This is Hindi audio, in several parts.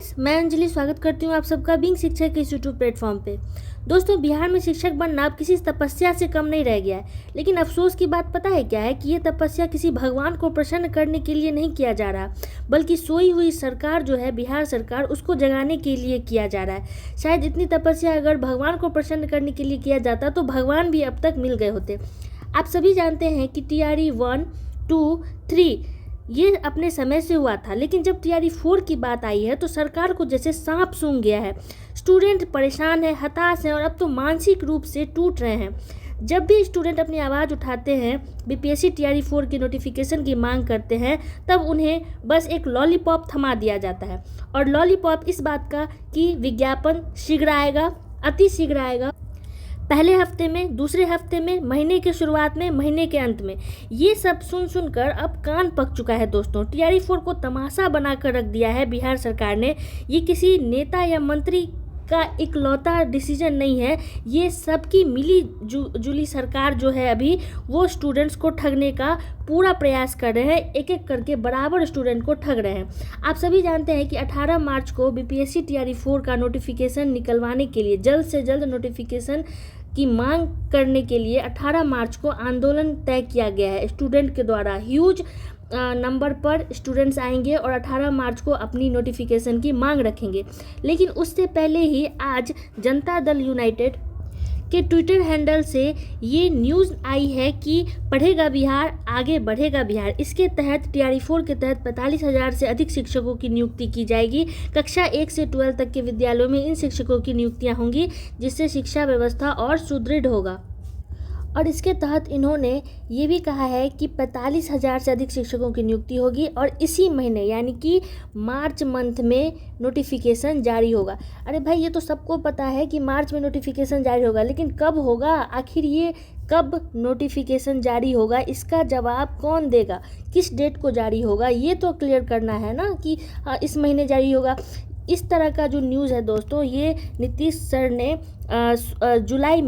फ्रेंड्स, मैं अंजलि स्वागत करती हूँ आप सबका बीइंग शिक्षक के इस यूट्यूब प्लेटफॉर्म पे। दोस्तों, बिहार में शिक्षक बनना अब किसी तपस्या से कम नहीं रह गया है। लेकिन अफसोस की बात पता है क्या है कि ये तपस्या किसी भगवान को प्रसन्न करने के लिए नहीं किया जा रहा, बल्कि सोई हुई सरकार जो है बिहार सरकार, उसको जगाने के लिए किया जा रहा है। शायद इतनी तपस्या अगर भगवान को प्रसन्न करने के लिए किया जाता तो भगवान भी अब तक मिल गए होते। आप सभी जानते हैं कि TRE 1, 2, 3 ये अपने समय से हुआ था, लेकिन जब TRE 4 की बात आई है तो सरकार को जैसे सांप सूंघ गया है। स्टूडेंट परेशान है, हताश हैं और अब तो मानसिक रूप से टूट रहे हैं। जब भी स्टूडेंट अपनी आवाज़ उठाते हैं, BPSC TRE 4 की नोटिफिकेशन की मांग करते हैं, तब उन्हें बस एक लॉलीपॉप थमा दिया जाता है। और लॉलीपॉप इस बात का कि विज्ञापन शीघ्र आएगा, अति शीघ्र आएगा, पहले हफ्ते में, दूसरे हफ्ते में, महीने के शुरुआत में, महीने के अंत में। ये सब सुनकर अब कान पक चुका है दोस्तों। TRE 4 को तमाशा बनाकर रख दिया है बिहार सरकार ने। ये किसी नेता या मंत्री का इकलौता डिसीजन नहीं है, ये सबकी मिली जुली सरकार जो है अभी वो स्टूडेंट्स को ठगने का पूरा प्रयास कर रहे हैं। एक एक करके बराबर स्टूडेंट को ठग रहे हैं। आप सभी जानते हैं कि 18 मार्च को BPSC TRE 4 का नोटिफिकेशन निकलवाने के लिए, जल्द से जल्द नोटिफिकेशन की मांग करने के लिए 18 मार्च को आंदोलन तय किया गया है स्टूडेंट के द्वारा। ह्यूज नंबर पर स्टूडेंट्स आएंगे और 18 मार्च को अपनी नोटिफिकेशन की मांग रखेंगे। लेकिन उससे पहले ही आज जनता दल यूनाइटेड के ट्विटर हैंडल से ये न्यूज़ आई है कि पढ़ेगा बिहार, आगे बढ़ेगा बिहार। इसके तहत TRE 4 के तहत 45,000 से अधिक शिक्षकों की नियुक्ति की जाएगी। कक्षा 1 से 12 तक के विद्यालयों में इन शिक्षकों की नियुक्तियां होंगी, जिससे शिक्षा व्यवस्था और सुदृढ़ होगा। और इसके तहत इन्होंने ये भी कहा है कि 45,000 से अधिक शिक्षकों की नियुक्ति होगी और इसी महीने यानी कि मार्च मंथ में नोटिफिकेशन जारी होगा। अरे भाई, ये तो सबको पता है कि मार्च में नोटिफिकेशन जारी होगा, लेकिन कब होगा? आखिर ये कब नोटिफिकेशन जारी होगा, इसका जवाब कौन देगा? किस डेट को जारी होगा, ये तो क्लियर करना है ना कि इस महीने जारी होगा। इस तरह का जो न्यूज़ है दोस्तों, ये नीतीश सर ने जुलाई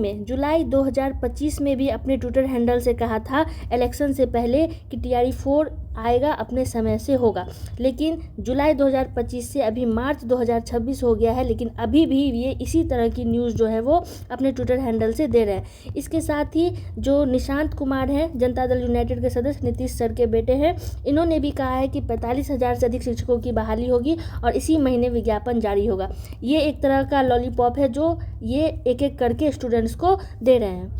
2025 में भी अपने ट्विटर हैंडल से कहा था इलेक्शन से पहले कि TRE 4 आएगा, अपने समय से होगा। लेकिन जुलाई 2025 से अभी मार्च 2026 हो गया है, लेकिन अभी भी ये इसी तरह की न्यूज़ जो है वो अपने ट्विटर हैंडल से दे रहे हैं। इसके साथ ही जो निशांत कुमार हैं, जनता दल यूनाइटेड के सदस्य, नीतीश सर के बेटे हैं, इन्होंने भी कहा है कि 45,000 से अधिक शिक्षकों की बहाली होगी और इसी महीने विज्ञापन जारी होगा। ये एक तरह का लॉलीपॉप है जो ये एक एक करके स्टूडेंट्स को दे रहे हैं।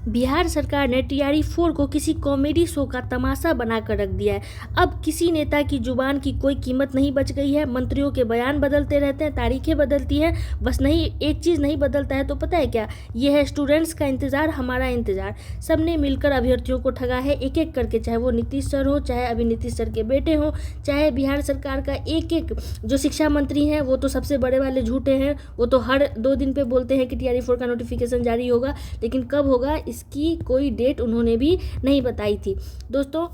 बिहार सरकार ने TRE 4 को किसी कॉमेडी शो का तमाशा बनाकर रख दिया है। अब किसी नेता की जुबान की कोई कीमत नहीं बच गई है। मंत्रियों के बयान बदलते रहते हैं, तारीखें बदलती हैं, बस नहीं, एक चीज़ नहीं बदलता है तो पता है क्या? ये है स्टूडेंट्स का इंतज़ार, हमारा इंतज़ार। सबने मिलकर अभ्यर्थियों को ठगा है एक एक करके, चाहे वो नीतीश सर हो, चाहे अभी नीतीश सर के बेटे हो, चाहे बिहार सरकार का एक एक जो शिक्षा मंत्री हैं, वो तो सबसे बड़े वाले झूठे हैं। वो तो हर 2 दिन पे बोलते हैं कि TRE 4 का नोटिफिकेशन जारी होगा, लेकिन कब होगा इसकी कोई डेट उन्होंने भी नहीं बताई थी। दोस्तों,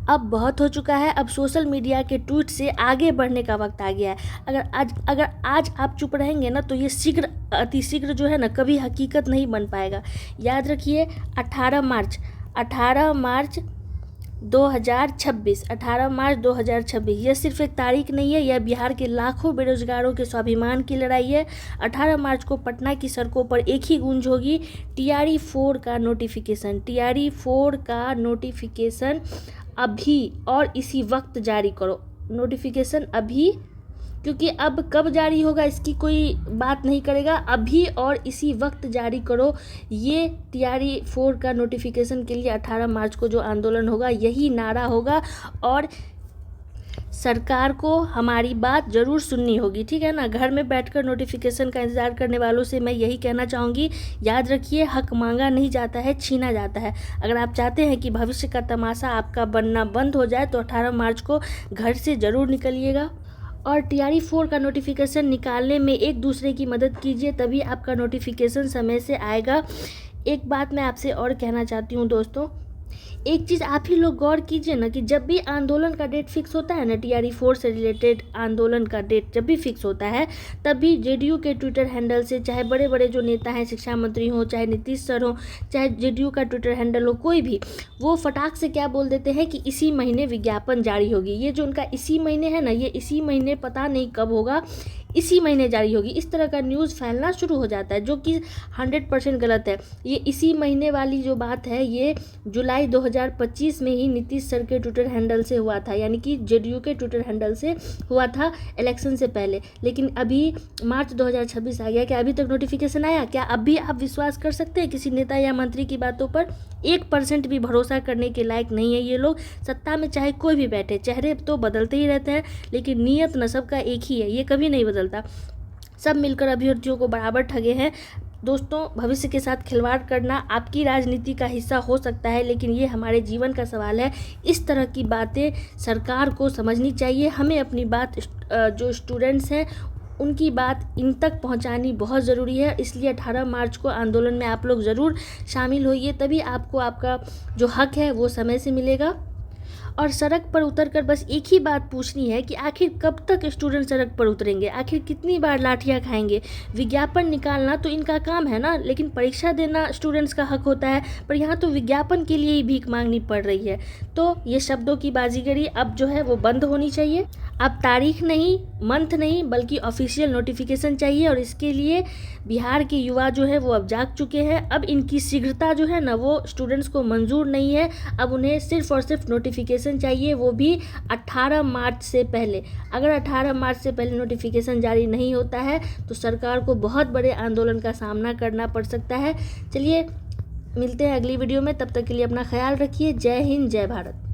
अब बहुत हो चुका है। अब सोशल मीडिया के ट्वीट से आगे बढ़ने का वक्त आ गया है। अगर आज आप चुप रहेंगे ना तो ये शीघ्र, अति शीघ्र जो है ना, कभी हकीकत नहीं बन पाएगा। याद रखिए, 18 मार्च 2026, यह सिर्फ एक तारीख नहीं है, यह बिहार के लाखों बेरोजगारों के स्वाभिमान की लड़ाई है। 18 मार्च को पटना की सड़कों पर एक ही गूंज होगी, TRE 4 का नोटिफिकेशन। TRE 4 का नोटिफिकेशन अभी और इसी वक्त जारी करो। नोटिफिकेशन अभी, क्योंकि अब कब जारी होगा इसकी कोई बात नहीं करेगा, अभी और इसी वक्त जारी करो। ये TRE 4 का नोटिफिकेशन के लिए 18 मार्च को जो आंदोलन होगा, यही नारा होगा और सरकार को हमारी बात ज़रूर सुननी होगी, ठीक है ना। घर में बैठकर नोटिफिकेशन का इंतज़ार करने वालों से मैं यही कहना चाहूँगी, याद रखिए, हक मांगा नहीं जाता है, छीना जाता है। अगर आप चाहते हैं कि भविष्य का तमाशा आपका बनना बंद हो जाए तो 18 मार्च को घर से ज़रूर निकलिएगा और TRE 4 का नोटिफिकेशन निकालने में एक दूसरे की मदद कीजिए, तभी आपका नोटिफिकेशन समय से आएगा। एक बात मैं आपसे और कहना चाहती हूँ दोस्तों, एक चीज़ आप ही लोग गौर कीजिए ना कि जब भी आंदोलन का डेट फिक्स होता है ना, टीआरई 4 से रिलेटेड आंदोलन का डेट जब भी फिक्स होता है, तब भी जेडीयू के ट्विटर हैंडल से, चाहे बड़े बड़े जो नेता हैं, शिक्षा मंत्री हो, चाहे नीतीश सर हो, चाहे जेडीयू का ट्विटर हैंडल हो, कोई भी, वो फटाक से क्या बोल देते हैं कि इसी महीने विज्ञापन जारी होगी। ये जो उनका इसी महीने है ना, ये इसी महीने पता नहीं कब होगा, इसी महीने जारी होगी, इस तरह का न्यूज़ फैलना शुरू हो जाता है, जो कि 100% गलत है। ये इसी महीने वाली जो बात है, ये जुलाई 2025 में ही नीतीश सर के ट्विटर हैंडल से हुआ था, यानी कि जेडीयू के ट्विटर हैंडल से हुआ था इलेक्शन से पहले। लेकिन अभी मार्च 2026 आ गया, क्या अभी तक नोटिफिकेशन आया? क्या अब भी आप विश्वास कर सकते हैं किसी नेता या मंत्री की बातों पर? 1% भी भरोसा करने के लायक नहीं है ये लोग। सत्ता में चाहे कोई भी बैठे, चेहरे तो बदलते ही रहते हैं, लेकिन नीयत न सबका एक ही है, ये कभी नहीं बदलता। सब मिलकर अभ्यर्थियों को बराबर ठगे हैं। दोस्तों, भविष्य के साथ खिलवाड़ करना आपकी राजनीति का हिस्सा हो सकता है, लेकिन ये हमारे जीवन का सवाल है। इस तरह की बातें सरकार को समझनी चाहिए। हमें अपनी बात जो स्टूडेंट्स हैं उनकी बात इन तक पहुंचानी बहुत ज़रूरी है। इसलिए 18 मार्च को आंदोलन में आप लोग ज़रूर शामिल होइए, तभी आपको आपका जो हक है वो समय से मिलेगा। और सड़क पर उतरकर बस एक ही बात पूछनी है कि आखिर कब तक स्टूडेंट सड़क पर उतरेंगे, आखिर कितनी बार लाठियां खाएंगे। विज्ञापन निकालना तो इनका काम है ना, लेकिन परीक्षा देना स्टूडेंट्स का हक होता है, पर यहाँ तो विज्ञापन के लिए ही भीख मांगनी पड़ रही है। तो ये शब्दों की बाजीगरी अब जो है वो बंद होनी चाहिए। अब तारीख नहीं, मंथ नहीं, बल्कि ऑफिशियल नोटिफिकेशन चाहिए, और इसके लिए बिहार के युवा जो है वो अब जाग चुके हैं। अब इनकी शीघ्रता जो है ना वो स्टूडेंट्स को मंजूर नहीं है। अब उन्हें सिर्फ और सिर्फ नोटिफिकेशन चाहिए, वो भी 18 मार्च से पहले। अगर 18 मार्च से पहले नोटिफिकेशन जारी नहीं होता है तो सरकार को बहुत बड़े आंदोलन का सामना करना पड़ सकता है। चलिए मिलते हैं अगली वीडियो में, तब तक के लिए अपना ख्याल रखिए। जय हिंद, जय भारत।